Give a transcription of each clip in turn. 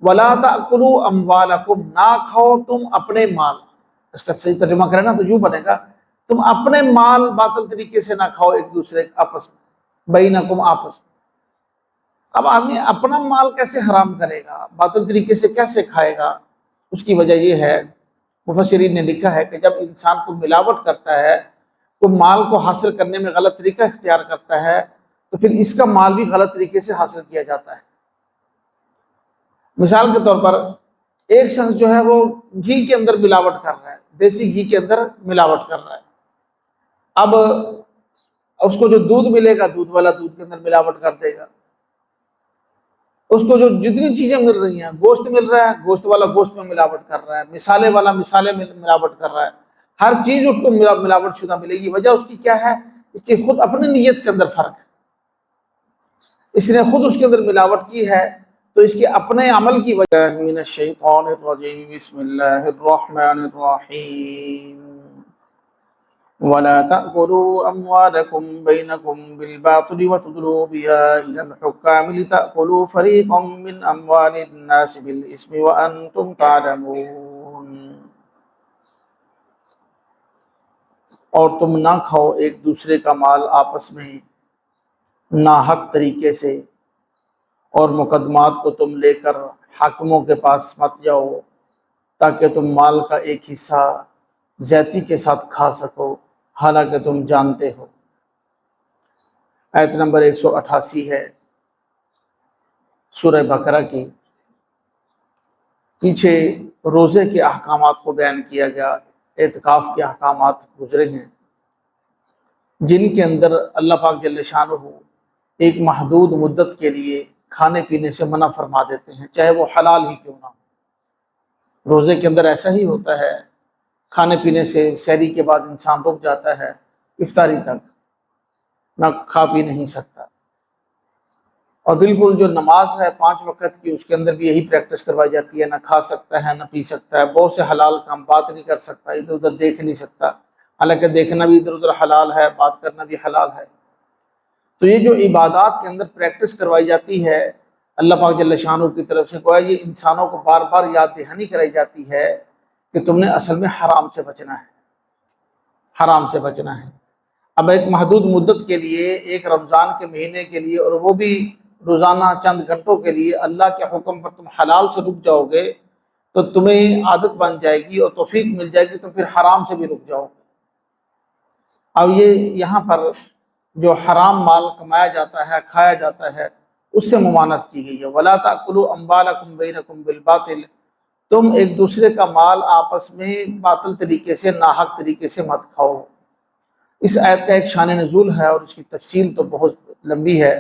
وَلَا تَأْكُلُوا أَمْوَالَكُمْ، نہ کھاؤ تم اپنے مال. اس کا صحیح ترجمہ کریں نا تو یوں بنے گا تم اپنے مال باطل طریقے سے نہ کھاؤ ایک دوسرے آپس میں، بینکم آپس میں. اب آدمی اپنا مال کیسے حرام کرے گا، باطل طریقے سے کیسے کھائے گا؟ اس کی وجہ یہ ہے، مفسرین نے لکھا ہے کہ جب انسان کو ملاوٹ کرتا ہے، وہ مال کو حاصل کرنے میں غلط طریقہ اختیار کرتا ہے، تو پھر اس کا مال بھی غلط طریقے سے حاصل کیا جاتا ہے. مثال کے طور پر ایک شخص جو ہے وہ گھی کے اندر ملاوٹ کر رہا ہے، دیسی گھی کے اندر ملاوٹ کر رہا ہے. اب اس کو جو دودھ ملے گا، دودھ والا دودھ کے اندر ملاوٹ کر دے گا. اس کو جو جتنی چیزیں مل رہی ہیں، گوشت مل رہا ہے، گوشت والا گوشت میں ملاوٹ کر رہا ہے، مسالے والا مسالے میں ملاوٹ کر رہا ہے. ہر چیز اس کو ملاوٹ شدہ ملے گی. وجہ اس کی کیا ہے؟ اس کی خود اپنی نیت کے اندر فرق ہے. اس نے خود اس کے اندر ملاوٹ کی ہے، تو اس کے اپنے عمل کی وجہ. من الشیطان الرجیم، بسم اللہ الرحمن الرحیم. وَلَا تَأْكُلُوا أَمْوَالَكُمْ بَيْنَكُمْ بِالْبَاطِلِ وَتُدْلُوا بِهَا إِلَى الْحُكَّامِ لِتَأْكُلُوا فَرِيقًا مِّنْ أَمْوَالِ النَّاسِ بِالْإِثْمِ وَأَنْتُمْ تَعْلَمُونَ. اور تم نہ کھاؤ ایک دوسرے کا مال آپس میں ناحق طریقے سے، اور مقدمات کو تم لے کر حاکموں کے پاس مت جاؤ تاکہ تم مال کا ایک حصہ زیادتی کے ساتھ کھا سکو، حالانکہ تم جانتے ہو. آیت نمبر 188 ہے سورہ بقرہ کی. پیچھے روزے کے احکامات کو بیان کیا گیا، اعتکاف کے احکامات گزرے ہیں، جن کے اندر اللہ پاک جل شانہ ایک محدود مدت کے لیے کھانے پینے سے منع فرما دیتے ہیں، چاہے وہ حلال ہی کیوں نہ ہو. روزے کے اندر ایسا ہی ہوتا ہے، کھانے پینے سے سحری کے بعد انسان رک جاتا ہے، افطاری تک نہ کھا پی نہیں سکتا. اور بالکل جو نماز ہے 5 وقت کی، اس کے اندر بھی یہی پریکٹس کروائی جاتی ہے، نہ کھا سکتا ہے نہ پی سکتا ہے. بہت سے حلال کام، بات نہیں کر سکتا، ادھر ادھر دیکھ نہیں سکتا، حالانکہ دیکھنا بھی ادھر ادھر حلال ہے، بات کرنا بھی حلال ہے. تو یہ جو عبادات کے اندر پریکٹس کروائی جاتی ہے اللہ پاک جل شانہ کی طرف سے، گویا یہ انسانوں کو بار بار یاد دہانی کرائی جاتی ہے کہ تم نے اصل میں حرام سے بچنا ہے، حرام سے بچنا ہے. اب ایک محدود مدت کے لیے، ایک رمضان کے مہینے کے لیے، اور وہ بھی روزانہ چند گھنٹوں کے لیے اللہ کے حکم پر تم حلال سے رک جاؤ گے تو تمہیں عادت بن جائے گی اور توفیق مل جائے گی، تو پھر حرام سے بھی رک جاؤ گے. اب یہ یہاں پر جو حرام مال کمایا جاتا ہے، کھایا جاتا ہے، اس سے ممانعت کی گئی ہے. وَلَا تَأْكُلُوا أَمْوَالَكُمْ بَيْنَكُمْ بِالْبَاطِلِ، تم ایک دوسرے کا مال آپس میں باطل طریقے سے، ناحق طریقے سے مت کھاؤ. اس آیت کا ایک شان نزول ہے اور اس کی تفصیل تو بہت لمبی ہے،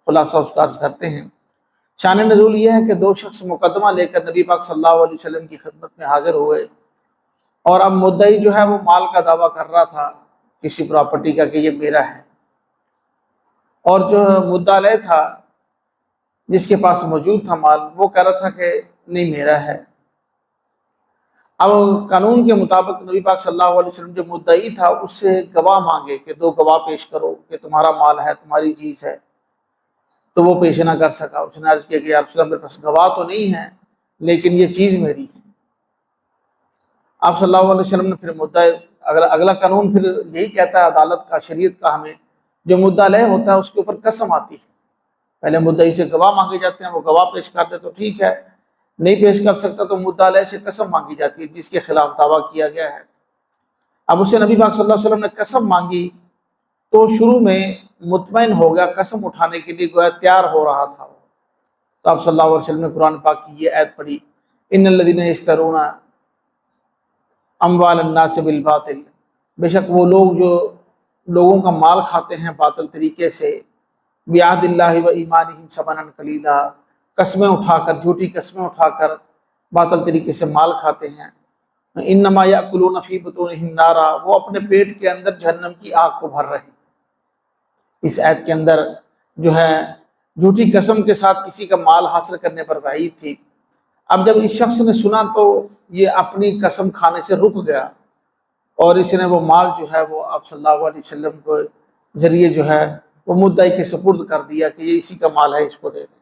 خلاصہ اس کا عرض کرتے ہیں. شان نزول یہ ہے کہ 2 شخص مقدمہ لے کر نبی پاک صلی اللہ علیہ وسلم کی خدمت میں حاضر ہوئے، اور اب مدعی جو ہے وہ مال کا دعویٰ کر رہا تھا کسی پراپرٹی کا کہ یہ میرا ہے، اور جو مدعا علیہ تھا جس کے پاس موجود تھا مال، وہ کہہ رہا تھا کہ نہیں میرا ہے. اب قانون کے مطابق نبی پاک صلی اللہ علیہ وسلم جو مدعی تھا اس سے گواہ مانگے کہ 2 گواہ پیش کرو کہ تمہارا مال ہے، تمہاری چیز ہے، تو وہ پیش نہ کر سکا. اس نے عرض کیا کہ یا رسول اللہ میرے پاس گواہ تو نہیں ہے لیکن یہ چیز میری ہے. آپ صلی اللہ علیہ وسلم نے پھر مدعا، اگلا قانون پھر یہی کہتا ہے عدالت کا، شریعت کا، ہمیں جو مدعا علیہ ہوتا ہے اس کے اوپر قسم آتی ہے. پہلے مدعی سے گواہ مانگے جاتے ہیں، وہ گواہ پیش کرتے تو ٹھیک ہے، نہیں پیش کر سکتا تو مدعا علیہ سے قسم مانگی جاتی ہے جس کے خلاف دعویٰ کیا گیا ہے. اب اسے نبی پاک صلی اللہ علیہ وسلم نے قسم مانگی تو شروع میں مطمئن ہو گیا، قسم اٹھانے کے لیے گویا تیار ہو رہا تھا. تو آپ صلی اللہ علیہ وسلم نے قرآن پاک کی یہ آیت پڑھی، ان الذین یشترون اموال الناس بالباطل، بے شک وہ لوگ جو لوگوں کا مال کھاتے ہیں باطل طریقے سے، بعہد اللہ و ایمانہم ثمنا قلیلا، قسمیں اٹھا کر، جھوٹی قسمیں اٹھا کر باطل طریقے سے مال کھاتے ہیں. انما یأکلون فی بطونہم نارا، وہ اپنے پیٹ کے اندر جہنم کی آگ کو بھر رہے ہیں. اس آیت کے اندر جو ہے جھوٹی قسم کے ساتھ کسی کا مال حاصل کرنے پر وعید تھی. اب جب اس شخص نے سنا تو یہ اپنی قسم کھانے سے رک گیا، اور اس نے وہ مال جو ہے وہ آپ صلی اللہ علیہ وسلم کو ذریعے جو ہے وہ مدعی کے سپرد کر دیا کہ یہ اسی کا مال ہے، اس کو دے دیں.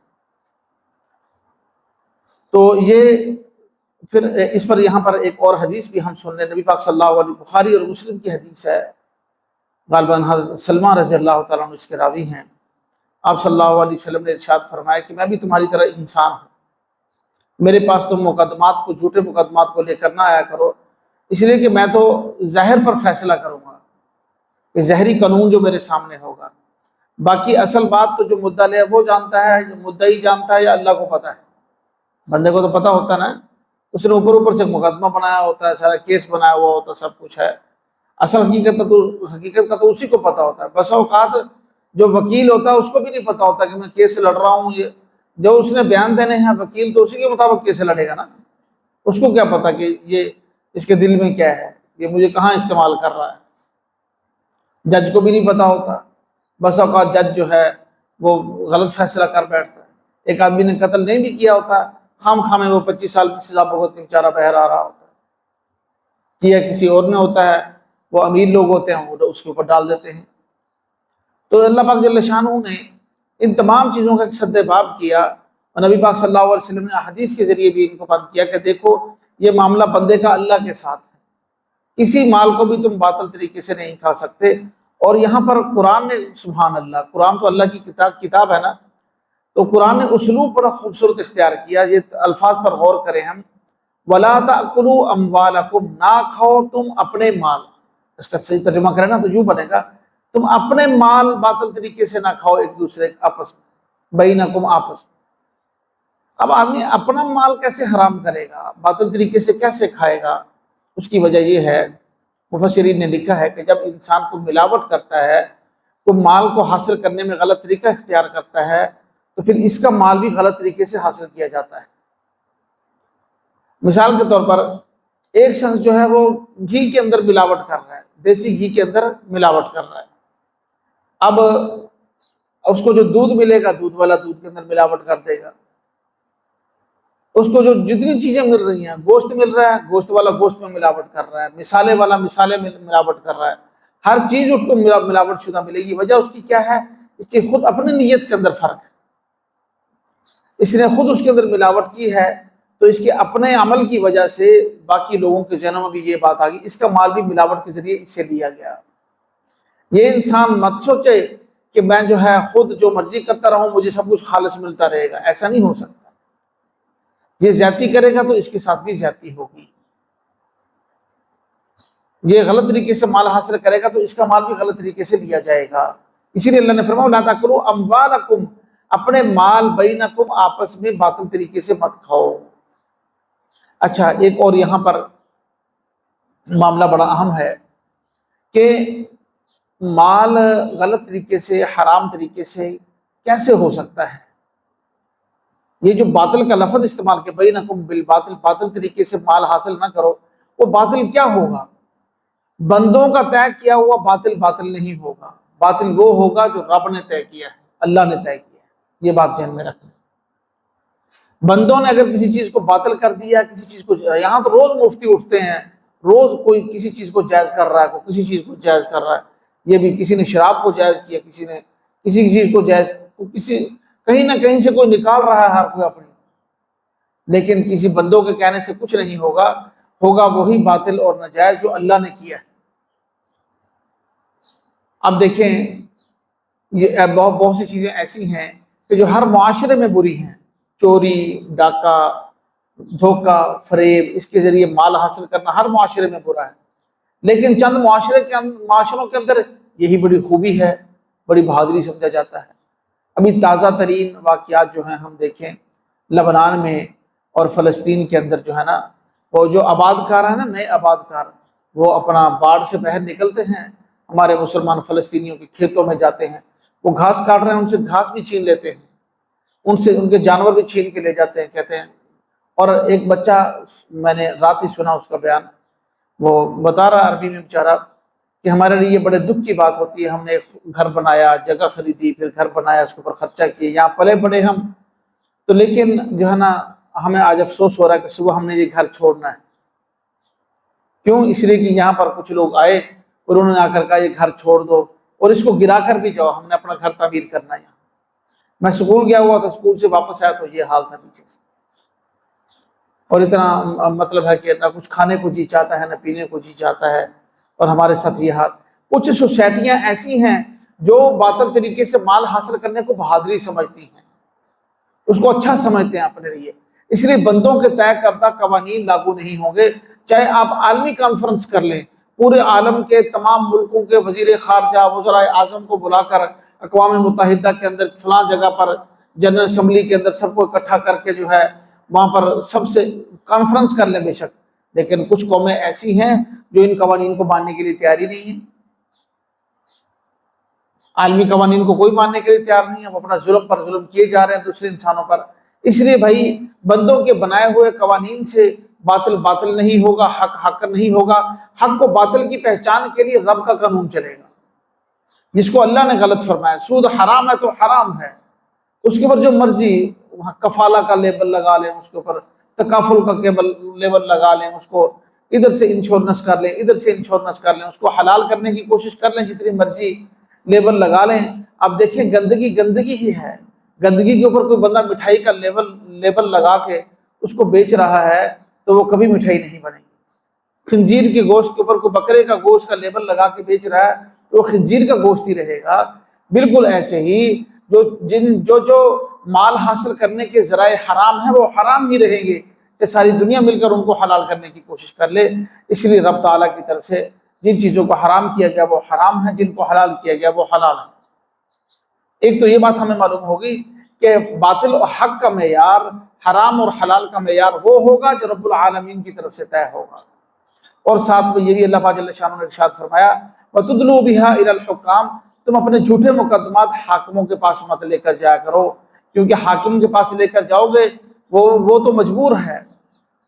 تو یہ پھر اس پر یہاں پر ایک اور حدیث بھی ہم سن رہے ہیں، نبی پاک صلی اللہ علیہ، بخاری اور مسلم کی حدیث ہے، غالباً حضرت سلمہ رضی اللہ تعالیٰ عنہ اس کے راوی ہیں۔ آپ صلی اللہ علیہ وسلم نے ارشاد فرمایا کہ میں بھی تمہاری طرح انسان ہوں، میرے پاس تم مقدمات کو، جھوٹے مقدمات کو لے کر نہ آیا کرو، اس لیے کہ میں تو ظاہر پر فیصلہ کروں گا، کہ ظاہری قانون جو میرے سامنے ہوگا، باقی اصل بات تو جو مدعا ہے وہ جانتا ہے، جو مدعی جانتا ہے یا اللہ کو پتہ ہے؟ بندے کو تو پتہ ہوتا ہے نا، اس نے اوپر سے مقدمہ بنایا ہوتا ہے، سارا کیس بنایا ہوا ہوتا ہے، سب کچھ ہے، اصل حقیقت کا تو اسی کو پتہ ہوتا ہے۔ بس اوقات جو وکیل ہوتا ہے اس کو بھی نہیں پتہ ہوتا کہ میں کیس سے لڑ رہا ہوں، یہ جو اس نے بیان دینے ہیں وکیل تو اسی کے مطابق کیسے لڑے گا نا، اس کو کیا پتہ کہ یہ اس کے دل میں کیا ہے، یہ مجھے کہاں استعمال کر رہا ہے۔ جج کو بھی نہیں پتہ ہوتا، بس اوقات جج جو ہے وہ غلط فیصلہ کر بیٹھتا ہے۔ ایک آدمی نے قتل نہیں بھی کیا ہوتا، خام خامے وہ 25 سال کی سزا بھگت کے بیچارہ باہر آ رہا ہوتا ہے، کیا کسی اور نے ہوتا ہے، وہ امیر لوگ ہوتے ہیں وہ اس کے اوپر ڈال دیتے ہیں۔ تو اللہ پاک جل شانہ نے ان تمام چیزوں کا ایک سد باب کیا، اور نبی پاک صلی اللہ علیہ وسلم نے حدیث کے ذریعے بھی ان کو بند کیا کہ دیکھو یہ معاملہ بندے کا اللہ کے ساتھ ہے، کسی مال کو بھی تم باطل طریقے سے نہیں کھا سکتے۔ اور یہاں پر قرآن نے، سبحان اللہ، قرآن تو اللہ کی کتاب ہے نا، تو قرآن نے اسلوب بڑا خوبصورت اختیار کیا، یہ الفاظ پر غور کریں ہم، وَلَا تَأْكُلُوا أَمْوَالَكُمْ، نہ کھاؤ تم اپنے مال، اس کا صحیح ترجمہ کریں نا تو یوں بنے گا، تم اپنے مال باطل طریقے سے نہ کھاؤ ایک دوسرے آپس میں، بینکم آپس میں۔ اب آدمی اپنا مال کیسے حرام کرے گا، باطل طریقے سے کیسے کھائے گا؟ اس کی وجہ یہ ہے، مفسرین نے لکھا ہے کہ جب انسان کو ملاوٹ کرتا ہے، وہ مال کو حاصل کرنے میں غلط طریقہ اختیار کرتا ہے، تو پھر اس کا مال بھی غلط طریقے سے حاصل کیا جاتا ہے۔ مثال کے طور پر ایک شخص جو ہے وہ گھی کے اندر ملاوٹ کر رہا ہے، دیسی گھی کے اندر ملاوٹ کر رہا ہے، اب اس کو جو دودھ ملے گا، دودھ والا دودھ کے اندر ملاوٹ کر دے گا، اس کو جو جتنی چیزیں مل رہی ہیں، گوشت مل رہا ہے، گوشت والا گوشت میں ملاوٹ کر رہا ہے، مسالے والا مسالے میں ملاوٹ کر رہا ہے، ہر چیز اس کو ملاوٹ شدہ ملے گی۔ وجہ اس کی کیا ہے؟ اس کی خود اپنی نیت کے اندر فرق ہے، اس نے خود اس کے اندر ملاوٹ کی ہے، تو اس کے اپنے عمل کی وجہ سے باقی لوگوں کے ذہنوں میں بھی یہ بات آ گئی، اس کا مال بھی ملاوٹ کے ذریعے اس سے لیا گیا۔ یہ انسان مت سوچے کہ میں جو ہے خود جو مرضی کرتا رہوں، مجھے سب کچھ خالص ملتا رہے گا، ایسا نہیں ہو سکتا۔ یہ زیادتی کرے گا تو اس کے ساتھ بھی زیادتی ہوگی، یہ غلط طریقے سے مال حاصل کرے گا تو اس کا مال بھی غلط طریقے سے لیا جائے گا۔ اسی لیے اللہ نے فرمایا لا تاکلوا اموالکم، اپنے مال بینکم، آپس میں باطل طریقے سے مت کھاؤ۔ اچھا، ایک اور یہاں پر معاملہ بڑا اہم ہے کہ مال غلط طریقے سے، حرام طریقے سے کیسے ہو سکتا ہے؟ یہ جو باطل کا لفظ استعمال کہ بینکم بالباطل، باطل طریقے سے مال حاصل نہ کرو، وہ باطل کیا ہوگا؟ بندوں کا طے کیا ہوا باطل باطل نہیں ہوگا، باطل وہ ہوگا جو رب نے طے کیا ہے، اللہ نے طے کیا ہے، یہ بات ذہن میں رکھنا۔ بندوں نے اگر کسی چیز کو باطل کر دیا، کسی چیز کو، یہاں تو روز مفتی اٹھتے ہیں، روز کوئی کسی چیز کو جائز کر رہا ہے، کوئی کسی چیز کو جائز کر رہا ہے، یہ بھی کسی نے شراب کو جائز کیا، کسی نے کسی چیز کو جائز، کسی کہیں نہ کہیں سے کوئی نکال رہا ہے ہر کوئی اپنی، لیکن کسی بندوں کے کہنے سے کچھ نہیں ہوگا، ہوگا وہی باطل اور ناجائز جو اللہ نے کیا ہے۔ اب دیکھیں، یہ بہت سی چیزیں ایسی ہیں کہ جو ہر معاشرے میں بری ہیں، چوری، ڈاکہ، دھوکہ، فریب، اس کے ذریعے مال حاصل کرنا ہر معاشرے میں برا ہے، لیکن چند معاشروں کے اندر یہی بڑی خوبی ہے، بڑی بہادری سمجھا جاتا ہے۔ ابھی تازہ ترین واقعات جو ہیں ہم دیکھیں، لبنان میں اور فلسطین کے اندر جو ہے نا، وہ جو آباد کار ہیں نا، نئے آباد کار، وہ اپنا باڑ سے باہر نکلتے ہیں، ہمارے مسلمان فلسطینیوں کے کھیتوں میں جاتے ہیں، وہ گھاس کاٹ رہے ہیں، ان سے گھاس بھی چھین لیتے ہیں، ان کے جانور بھی چھین کے لے جاتے ہیں، کہتے ہیں۔ اور ایک بچہ، میں نے رات ہی سنا اس کا بیان، وہ بتا رہا عربی میں بیچارہ کہ ہمارے لیے یہ بڑے دکھ کی بات ہوتی ہے، ہم نے گھر بنایا، جگہ خریدی، پھر گھر بنایا، اس کے اوپر خرچہ کیے، یہاں پلے بڑے ہم، تو لیکن جو ہے نا ہمیں آج افسوس ہو رہا ہے کہ صبح ہم نے یہ گھر چھوڑنا ہے۔ کیوں؟ اس لیے کہ یہاں پر کچھ لوگ آئے اور انہوں نے آ کر کہا یہ گھر چھوڑ دو اور اس کو گرا کر بھی جاؤ، ہم نے اپنا گھر تعمیر کرنا ہے۔ یہاں میں سکول گیا ہوا تھا، سکول سے واپس آیا تو یہ حال تھا پیچھے سے۔ اور اتنا مطلب ہے کہ نہ کچھ کھانے کو جی چاہتا ہے نہ پینے کو جی چاہتا ہے۔ اور ہمارے ساتھ یہ حال، کچھ سوسائٹیاں ایسی ہیں جو باطل طریقے سے مال حاصل کرنے کو بہادری سمجھتی ہیں، اس کو اچھا سمجھتے ہیں اپنے لیے، اس لیے بندوں کے طے کردہ قوانین لاگو نہیں ہوں گے۔ چاہے آپ عالمی کانفرنس کر لیں، پورے عالم کے تمام ملکوں کے وزیر خارجہ، وزراء اعظم کو بلا کر اقوام متحدہ کے اندر فلاں جگہ پر جنرل اسمبلی کے اندر سب کو اکٹھا کر کے جو ہے وہاں پر سب سے کانفرنس کر لیں بے شک، لیکن کچھ قومیں ایسی ہیں جو ان قوانین کو ماننے کے لیے تیاری نہیں ہیں۔ عالمی قوانین کو کوئی ماننے کے لیے تیار نہیں ہے، وہ اپنا ظلم پر ظلم کیے جا رہے ہیں دوسرے انسانوں پر۔ اس لیے بھائی بندوں کے بنائے ہوئے قوانین سے باطل باطل نہیں ہوگا، حق حق نہیں ہوگا۔ حق کو باطل کی پہچان کے لیے رب کا قانون چلے گا، جس کو اللہ نے غلط فرمایا سود حرام ہے تو حرام ہے، اس کے اوپر جو مرضی کفالہ کا لیبل لگا لیں، اس کے اوپر تکافل کا لیبل لگا لیں، اس کو ادھر سے انشورنس کر لیں، ادھر سے انشورنس کر لیں، اس کو حلال کرنے کی کوشش کر لیں، جتنی مرضی لیبل لگا لیں۔ اب دیکھیں گندگی گندگی ہی ہے، گندگی کے اوپر کوئی بندہ مٹھائی کا لیبل لگا کے اس کو بیچ رہا ہے تو وہ کبھی مٹھائی نہیں بنے گی۔ خنزیر کے گوشت کے اوپر کوئی بکرے کا گوشت کا لیبل لگا کے بیچ رہا ہے تو وہ خنزیر کا گوشت ہی رہے گا۔ بالکل ایسے ہی جو مال حاصل کرنے کے ذرائع حرام ہیں وہ حرام ہی رہیں گے، کہ ساری دنیا مل کر ان کو حلال کرنے کی کوشش کر لے۔ اس لیے رب تعالیٰ کی طرف سے جن چیزوں کو حرام کیا گیا وہ حرام ہیں، جن کو حلال کیا گیا وہ حلال ہیں۔ ایک تو یہ بات ہمیں معلوم ہوگی کہ باطل و حق کا معیار، حرام اور حلال کا معیار وہ ہوگا جو رب العالمین کی طرف سے طے ہوگا۔ اور ساتھ میں یہ بھی اللہ پاک جل شانہ نے ارشاد فرمایا وَتُدْلُوا بِهَا إِلَى الْحُكَّامِ، تم اپنے جھوٹے مقدمات حاکموں کے پاس مت لے کر جایا کرو، کیونکہ حاکم کے پاس لے کر جاؤ گے وہ تو مجبور ہے،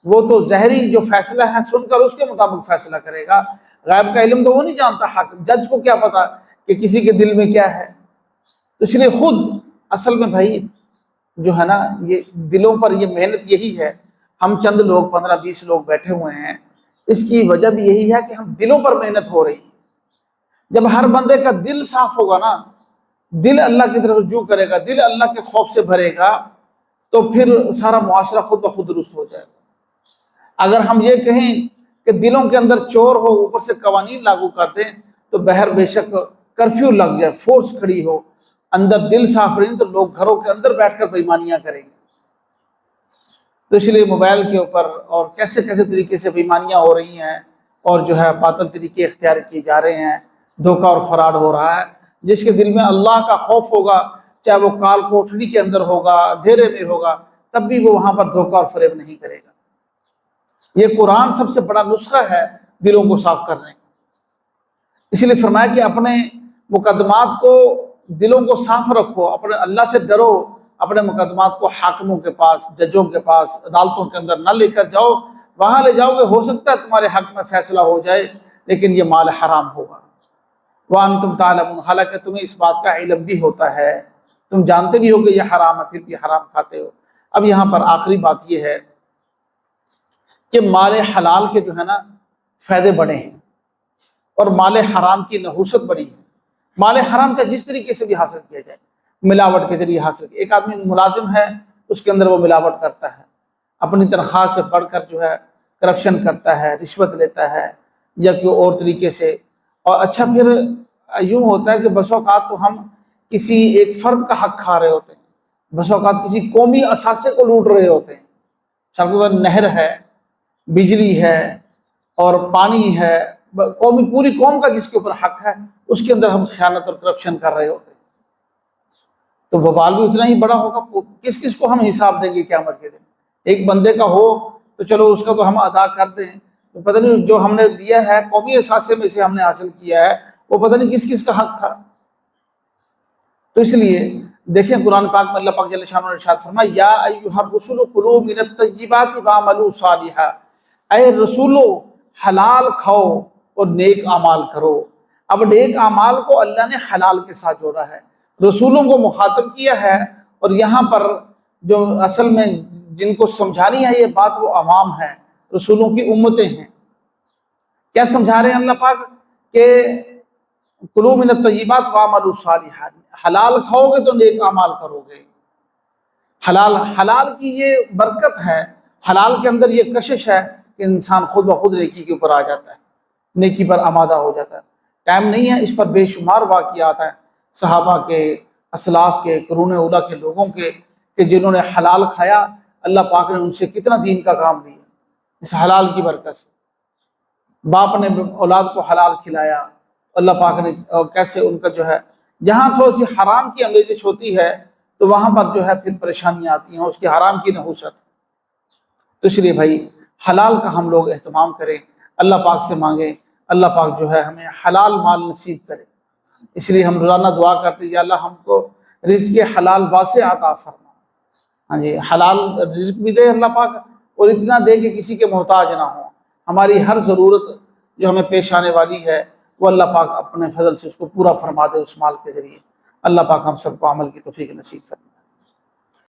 وہ تو ظاہری جو فیصلہ ہے سن کر اس کے مطابق فیصلہ کرے گا۔ غیب کا علم تو وہ نہیں جانتا حاکم، جج کو کیا پتا کہ کسی کے دل میں کیا ہے۔ تو اس لیے خود اصل میں بھائی جو ہے نا یہ دلوں پر یہ محنت یہی ہے، ہم چند لوگ 15-20 لوگ بیٹھے ہوئے ہیں، اس کی وجہ بھی یہی ہے کہ ہم دلوں پر محنت ہو رہی ہے۔ جب ہر بندے کا دل صاف ہوگا نا، دل اللہ کی طرف رجوع کرے گا، دل اللہ کے خوف سے بھرے گا، تو پھر سارا معاشرہ خود بخود درست ہو جائے گا۔ اگر ہم یہ کہیں کہ دلوں کے اندر چور ہو، اوپر سے قوانین لاگو کر دیں، تو بہر بے شک کرفیو لگ جائے، فورس کھڑی ہو، اندر دل صاف نہیں تو لوگ گھروں کے اندر بیٹھ کر بےایمانیاں کریں گے۔ تو اس لیے موبائل کے اوپر اور کیسے کیسے طریقے سے بےایمانیاں ہو رہی ہیں، اور جو ہے باطل طریقے اختیار کیے جا رہے ہیں، دھوکہ اور فراڈ ہو رہا ہے۔ جس کے دل میں اللہ کا خوف ہوگا، چاہے وہ کال کوٹھڑی کے اندر ہوگا، اندھیرے میں ہوگا، تب بھی وہ وہاں پر دھوکہ اور فریب نہیں کرے گا۔ یہ قرآن سب سے بڑا نسخہ ہے دلوں کو صاف کرنے کا۔ اس لیے فرمایا کہ اپنے مقدمات کو، دلوں کو صاف رکھو، اپنے اللہ سے ڈرو، اپنے مقدمات کو حاکموں کے پاس، ججوں کے پاس، عدالتوں کے اندر نہ لے کر جاؤ۔ وہاں لے جاؤ گے ہو سکتا ہے تمہارے حق میں فیصلہ ہو جائے، لیکن یہ مال حرام ہوگا۔ وَأَنْتُمْ تَعْلَمُونَ، حالانکہ تمہیں اس بات کا علم بھی ہوتا ہے، تم جانتے بھی ہو کہ یہ حرام ہے، پھر بھی حرام کھاتے ہو۔ اب یہاں پر آخری بات یہ ہے کہ مال حلال کے جو ہے نا فائدے بڑے ہیں، اور مال حرام کی نحوست بڑی ہے۔ مال حرام کا جس طریقے سے بھی حاصل کیا جائے، ملاوٹ کے ذریعے حاصل کیا، ایک آدمی ملازم ہے، اس کے اندر وہ ملاوٹ کرتا ہے، اپنی تنخواہ سے بڑھ کر جو ہے کرپشن کرتا ہے، رشوت لیتا ہے یا کوئی اور طریقے سے۔ اور اچھا پھر یوں ہوتا ہے کہ بس اوقات تو ہم کسی ایک فرد کا حق کھا رہے ہوتے ہیں، بس اوقات کسی قومی اثاثے کو لوٹ رہے ہوتے ہیں۔ سڑکوں پر نہر ہے، بجلی ہے اور پانی ہے، پوری قوم کا جس کے اوپر حق ہے، اس کے اندر ہم خیانت اور کرپشن کر رہے ہوتے ہیں۔ تو وبال بھی اتنا ہی بڑا ہوگا، کس کس کو ہم حساب دیں گے قیامت کے دن؟ ایک بندے کا ہو تو چلو اس کا تو ہم ادا کر دیں، تو پتہ نہیں جو ہم نے دیا ہے قومی اثاثے میں سے ہم نے حاصل کیا ہے، وہ پتہ نہیں کس کس کا حق تھا۔ تو اس لیے دیکھیں قرآن پاک میں اللہ پاک جل شانہ نے ارشاد فرمایا یا ایھا الرسول کلوا من الطیبات واعملوا صالحا، اے رسولو حلال کھاؤ اور نیک اعمال کرو۔ اب نیک اعمال کو اللہ نے حلال کے ساتھ جوڑا ہے، رسولوں کو مخاطب کیا ہے، اور یہاں پر جو اصل میں جن کو سمجھانی ہے یہ بات وہ عوام ہے، رسولوں کی امتیں ہیں۔ کیا سمجھا رہے ہیں اللہ پاک کہ کلوا من الطیبات واعملوا صالحا، حلال کھاؤ گے تو نیک اعمال کرو گے۔ حلال کی یہ برکت ہے، حلال کے اندر یہ کشش ہے کہ انسان خود بخود نیکی کے اوپر آ جاتا ہے، نیکی پر آمادہ ہو جاتا ہے۔ ٹائم نہیں ہے، اس پر بے شمار واقعات ہیں صحابہ کے، اسلاف کے، قرون اولیٰ کے لوگوں کے، کہ جنہوں نے حلال کھایا، اللہ پاک نے ان سے کتنا دین کا کام لیا اس حلال کی برکت سے۔ باپ نے اولاد کو حلال کھلایا، اللہ پاک نے کیسے ان کا جو ہے، جہاں تھوڑی سی حرام کی آمیزش ہوتی ہے تو وہاں پر جو ہے پھر پریشانیاں آتی ہیں، اس کی حرام کی نحوست۔ تو اس لیے بھائی حلال کا ہم لوگ اہتمام کریں، اللہ پاک سے مانگیں، اللہ پاک جو ہے ہمیں حلال مال نصیب کرے۔ اس لیے ہم روزانہ دعا کرتے ہیں، یا اللہ ہم کو رزق حلال واسع عطا فرما۔ ہاں جی، حلال رزق بھی دے اللہ پاک، اور اتنا دے کہ کسی کے محتاج نہ ہوں۔ ہماری ہر ضرورت جو ہمیں پیش آنے والی ہے وہ اللہ پاک اپنے فضل سے اس کو پورا فرما دے اس مال کے ذریعے۔ اللہ پاک ہم سب کو عمل کی توفیق نصیب فرمائے۔